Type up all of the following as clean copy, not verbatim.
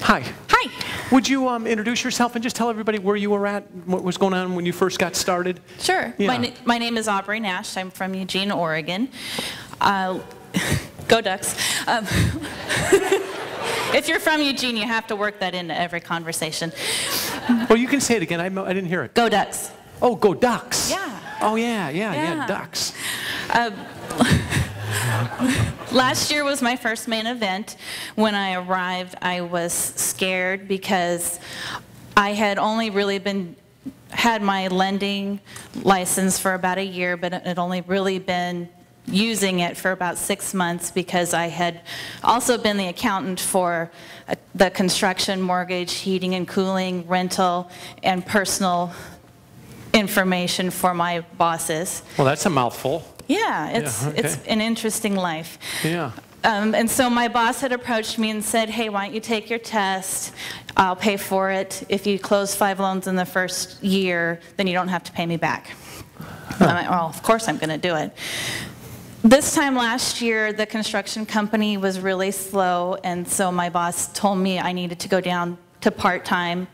Hi. Hi. Would you introduce yourself and just tell everybody where you were at, what was going on when you first got started? Sure. Yeah. My name is Aubrey Nash. I'm from Eugene, Oregon. Go Ducks. If you're from Eugene, you have to work that into every conversation. Well, you can say it again. I didn't hear it. Go Ducks. Oh, go Ducks. Yeah. Oh, yeah, Ducks. Last year was my first main event. When I arrived, I was scared because I had only really had my lending license for about a year, but it had only really been using it for about 6 months because I had also been the accountant for the construction, mortgage, heating and cooling, rental, and personal information for my bosses. Well, that's a mouthful. Yeah, it's an interesting life. Yeah. And so my boss had approached me and said, hey, why don't you take your test? I'll pay for it. If you close 5 loans in the first year, then you don't have to pay me back. I'm like, well, of course I'm going to do it. This time last year, the construction company was really slow, and so my boss told me I needed to go down to part-time,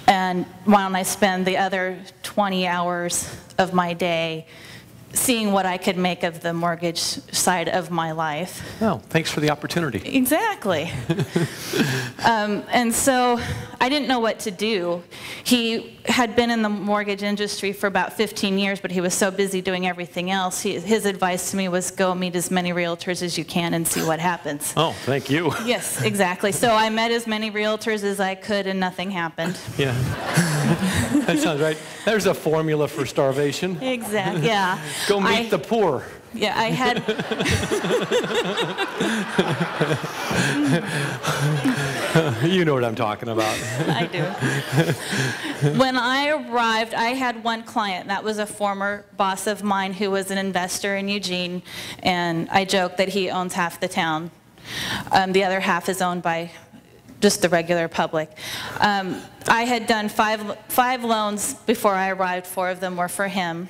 and why don't I spend the other 20 hours of my day seeing what I could make of the mortgage side of my life. Well, thanks for the opportunity. Exactly. And so I didn't know what to do. He had been in the mortgage industry for about 15 years, but he was so busy doing everything else. His advice to me was go meet as many realtors as you can and see what happens. Oh, thank you. Yes, exactly. So I met as many realtors as I could and nothing happened. Yeah. That sounds right. There's a formula for starvation. Exactly, yeah. Go meet the poor. Yeah, I had... You know what I'm talking about. I do. When I arrived, I had one client. That was a former boss of mine who was an investor in Eugene, and I joke that he owns half the town. The other half is owned by just the regular public. I had done five loans before I arrived. 4 of them were for him.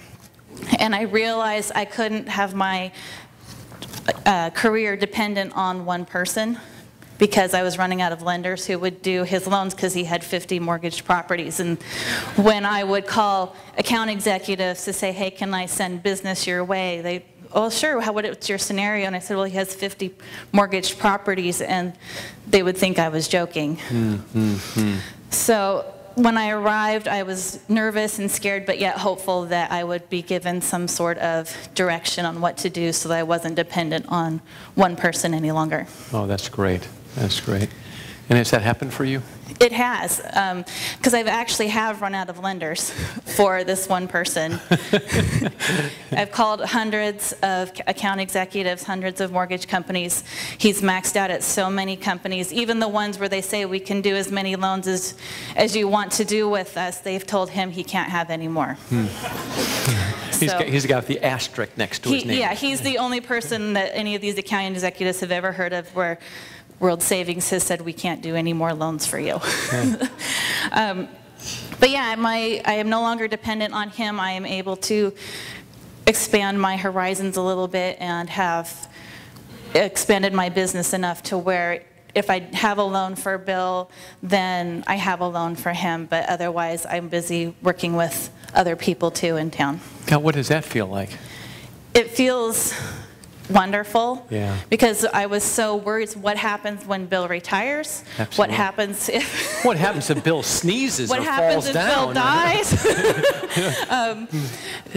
And I realized I couldn't have my career dependent on one person because I was running out of lenders who would do his loans because he had 50 mortgaged properties. And when I would call account executives to say, hey, can I send business your way? They, oh, sure, what's your scenario? And I said, well, he has 50 mortgaged properties, and they would think I was joking. So when I arrived, I was nervous and scared, but yet hopeful that I would be given some sort of direction on what to do so that I wasn't dependent on one person any longer. Oh, that's great. That's great. And has that happened for you? It has, because I've actually run out of lenders for this one person. I've called hundreds of account executives, hundreds of mortgage companies. He's maxed out at so many companies, even the ones where they say we can do as many loans as you want to do with us. They've told him he can't have any more. He's got the asterisk next to his name. Yeah, he's the only person that any of these account executives have ever heard of where World Savings has said we can't do any more loans for you. But yeah, I am no longer dependent on him. I am able to expand my horizons a little bit and have expanded my business enough to where if I have a loan for Bill, then I have a loan for him. But otherwise, I'm busy working with other people too in town. God, what does that feel like? It feels wonderful. Yeah. Because I was so worried. What happens when Bill retires? Absolutely. What happens if... What happens if Bill sneezes or falls down? What happens if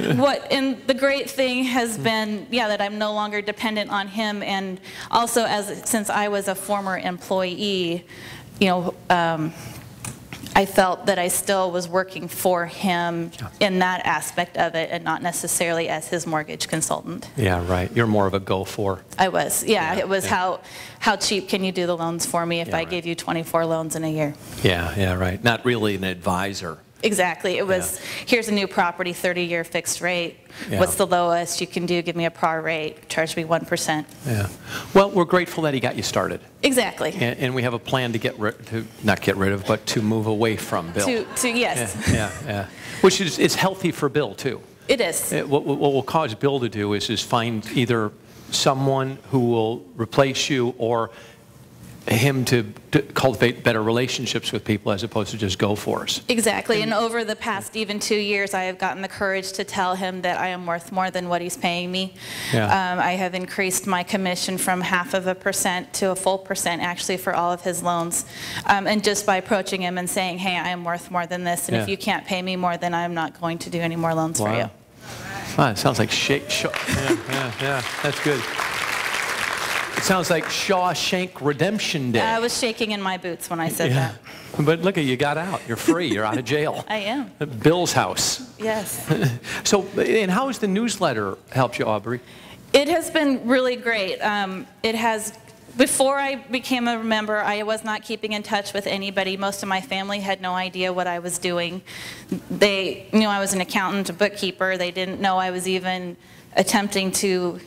Bill dies? And the great thing has been, yeah, that I'm no longer dependent on him, and also since I was a former employee, you know, I felt that I still was working for him in that aspect of it and not necessarily as his mortgage consultant. Yeah, right. You're more of a go-for. I was, yeah. It was how cheap can you do the loans for me if I gave you 24 loans in a year? Yeah, right. Not really an advisor. Exactly. It was, here's a new property, 30-year fixed rate. Yeah. What's the lowest you can do? Give me a par rate. Charge me 1%. Yeah. Well, we're grateful that he got you started. Exactly. And we have a plan to not get rid of, but to move away from Bill. Yes. Yeah. Which is healthy for Bill, too. It is. What will cause Bill to do is find either someone who will replace you or him to cultivate better relationships with people as opposed to just go for us. Exactly, and over the past even 2 years, I have gotten the courage to tell him that I am worth more than what he's paying me. Yeah. I have increased my commission from 0.5% to a full percent actually for all of his loans. And just by approaching him and saying, hey, I am worth more than this, and if you can't pay me more, then I'm not going to do any more loans for you. Wow, it sounds like yeah, that's good. It sounds like Shawshank Redemption Day. I was shaking in my boots when I said that. But look, you got out. You're free. You're out of jail. I am. Bill's house. Yes. So, and how has the newsletter helped you, Aubrey? It has been really great. It has. Before I became a member, I was not keeping in touch with anybody. Most of my family had no idea what I was doing. They knew I was an accountant, a bookkeeper. They didn't know I was even attempting to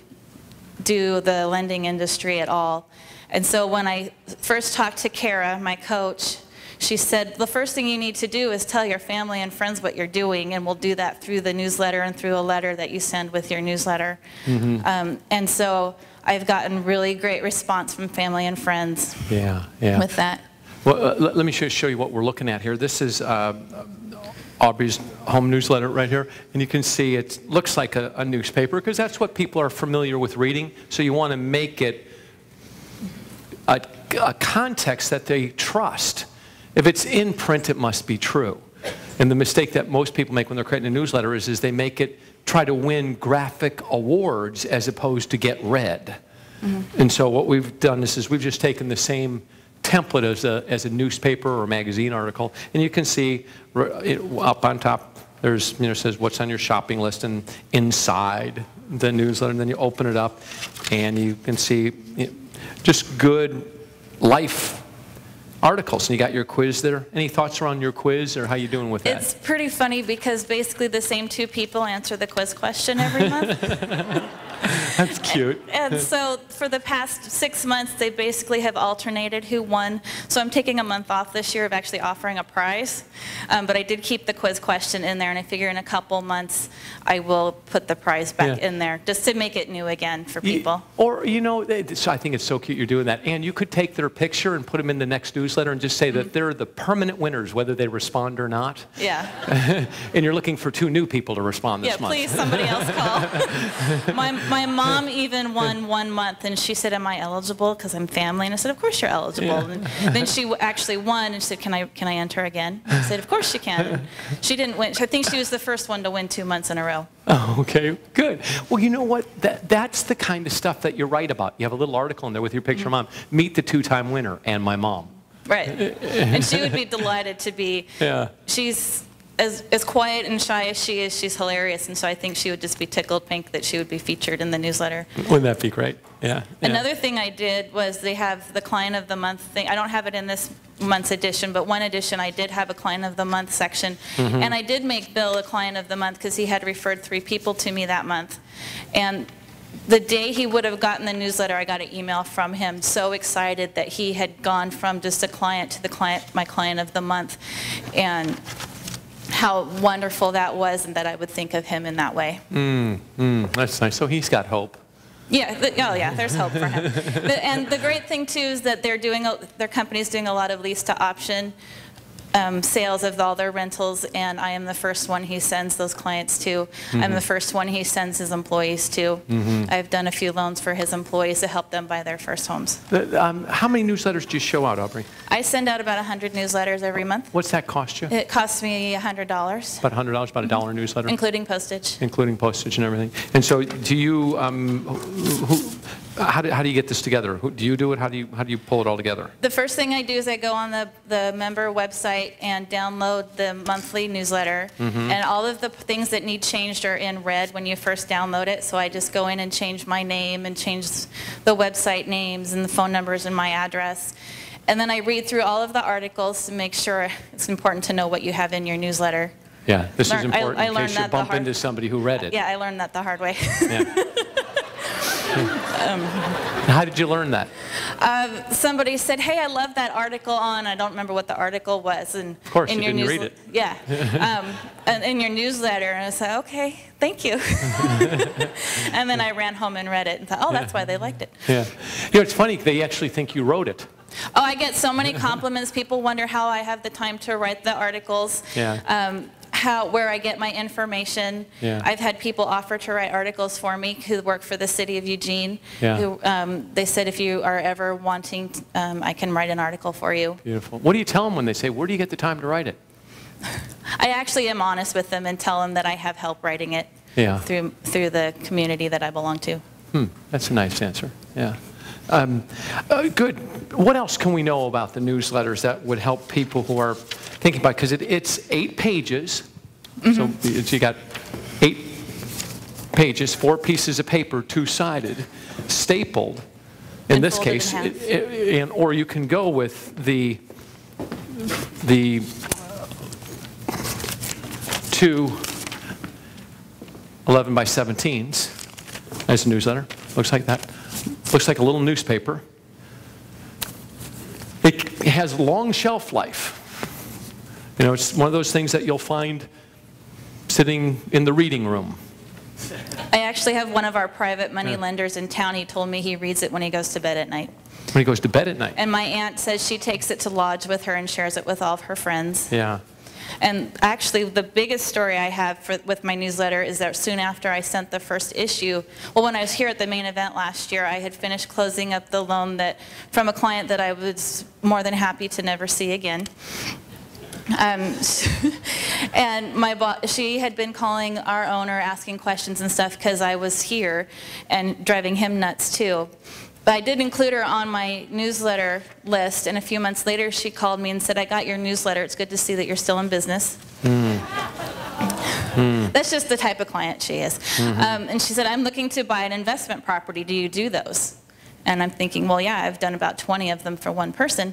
do the lending industry at all. And so when I first talked to Kara, my coach, she said, the first thing you need to do is tell your family and friends what you're doing, and we'll do that through the newsletter and through a letter that you send with your newsletter. And so I've gotten really great response from family and friends with that. Well, let me show you what we're looking at here. This is Aubrey's home newsletter right here, and you can see it looks like a newspaper because that's what people are familiar with reading. So you want to make it a context that they trust. If it's in print, it must be true. And the mistake that most people make when they're creating a newsletter is they make it try to win graphic awards as opposed to get read. And so what we've done is we've just taken the same template as a newspaper or magazine article, and you can see up on top there's says what's on your shopping list, and inside the newsletter, and then you open it up and you can see just good life articles. And you got your quiz there. Any thoughts around your quiz, or how you doing with that? It's pretty funny because basically the same 2 people answer the quiz question every month. That's cute. And so for the past 6 months, they basically have alternated who won. So I'm taking a month off this year of actually offering a prize. But I did keep the quiz question in there, and I figure in a couple months I will put the prize back in there just to make it new again for people. Or, so I think it's so cute you're doing that. And you could take their picture and put them in the next newsletter and just say that they're the permanent winners, whether they respond or not. Yeah. And you're looking for 2 new people to respond this month. Yeah, please, somebody else call. My mom even won 1 month, and she said, am I eligible because I'm family? And I said, of course you're eligible. And then she actually won, and she said, can I enter again? I said, of course you can. And she didn't win. I think she was the first one to win 2 months in a row. Oh, okay, good. Well, you know what? That's the kind of stuff that you're right about. You have a little article in there with your picture of mom. Meet the 2-time winner and my mom. Right. And she would be delighted to be. She's as quiet and shy as she is, she's hilarious, and so I think she would just be tickled pink that she would be featured in the newsletter. Wouldn't that be great? Yeah. Another thing I did was they have the Client of the Month thing. I don't have it in this month's edition, but one edition I did have a Client of the Month section, and I did make Bill a Client of the Month because he had referred 3 people to me that month. And the day he would have gotten the newsletter, I got an email from him so excited that he had gone from just a client to my Client of the Month, and how wonderful that was, and that I would think of him in that way. That's nice. So he's got hope. Yeah, there's hope for him. And the great thing too is that their company's doing a lot of lease to option sales of all their rentals, and I am the first one he sends those clients to. I'm the first one he sends his employees to. I've done a few loans for his employees to help them buy their first homes. How many newsletters do you show out, Aubrey? I send out about 100 newsletters every month. What's that cost you? It costs me $100. About $100, about $1 a newsletter? Including postage. Including postage and everything. And so do you, how do you get this together? Do you do it? How do you pull it all together? The first thing I do is I go on the member website and download the monthly newsletter. And all of the things that need changed are in red when you first download it. So I just go in and change my name and change the website names and the phone numbers and my address. And then I read through all of the articles to make sure. It's important to know what you have in your newsletter. Yeah, this is important I in learned case you bump into somebody who read it. Yeah, I learned that the hard way. How did you learn that? Somebody said, hey, I love that article on, I don't remember what the article was. And of course, you didn't read it. Yeah, in your newsletter. And I said, okay, thank you. And then I ran home and read it and thought, oh, that's why they liked it. Yeah. It's funny, they actually think you wrote it. Oh, I get so many compliments. People wonder how I have the time to write the articles. Yeah. Where I get my information. Yeah. I've had people offer to write articles for me who work for the city of Eugene. Yeah. Who they said if you are ever wanting, I can write an article for you. Beautiful. What do you tell them when they say, where do you get the time to write it? I actually am honest with them and tell them that I have help writing it through the community that I belong to. That's a nice answer. Yeah. Good. What else can we know about the newsletters that would help people who are thinking about it? Because it's 8 pages. So you got 8 pages, 4 pieces of paper, 2-sided, stapled. In this case, or you can go with the 2 11 by 17s as a newsletter. Looks like that. Looks like a little newspaper. It has long shelf life. You know, it's one of those things that you'll find sitting in the reading room. I actually have one of our private money lenders in town. He told me he reads it when he goes to bed at night. When he goes to bed at night. And my aunt says she takes it to lodge with her and shares it with all of her friends. Yeah. And actually, the biggest story I have with my newsletter is that soon after I sent the first issue, well, when I was here at the main event last year, I had finished closing up the loan from a client that I was more than happy to never see again. And she had been calling our owner, asking questions and stuff because I was here and driving him nuts too. But I did include her on my newsletter list, and a few months later she called me and said, I got your newsletter. It's good to see that you're still in business. That's just the type of client she is. And she said, I'm looking to buy an investment property. Do you do those? And I'm thinking, well, yeah, I've done about 20 of them for one person.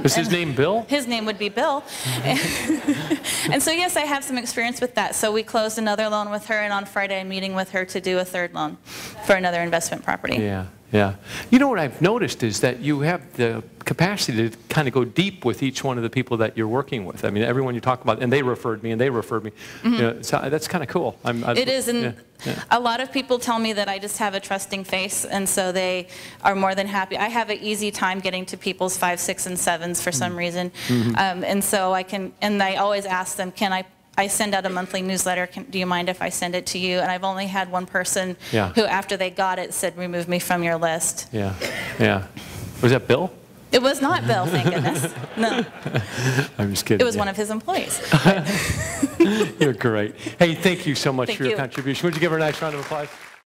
Is his name Bill? His name would be Bill. And so, yes, I have some experience with that. So we closed another loan with her, and on Friday I'm meeting with her to do a third loan for another investment property. Yeah. Yeah. You know what I've noticed is that you have the capacity to kind of go deep with each one of the people that you're working with. I mean, everyone you talk about, and they referred me, and they referred me. You know, so that's kind of cool. It is, and a lot of people tell me that I just have a trusting face, and so they are more than happy. I have an easy time getting to people's 5, 6, and 7s for some reason, and so I can. And I always ask them, can I send out a monthly newsletter. Do you mind if I send it to you? And I've only had one person who, after they got it, said, remove me from your list. Yeah, yeah. Was that Bill? It was not Bill, thank goodness. No. I'm just kidding. It was one of his employees. You're great. Hey, thank you so much for your you. contribution. Would you give her a nice round of applause?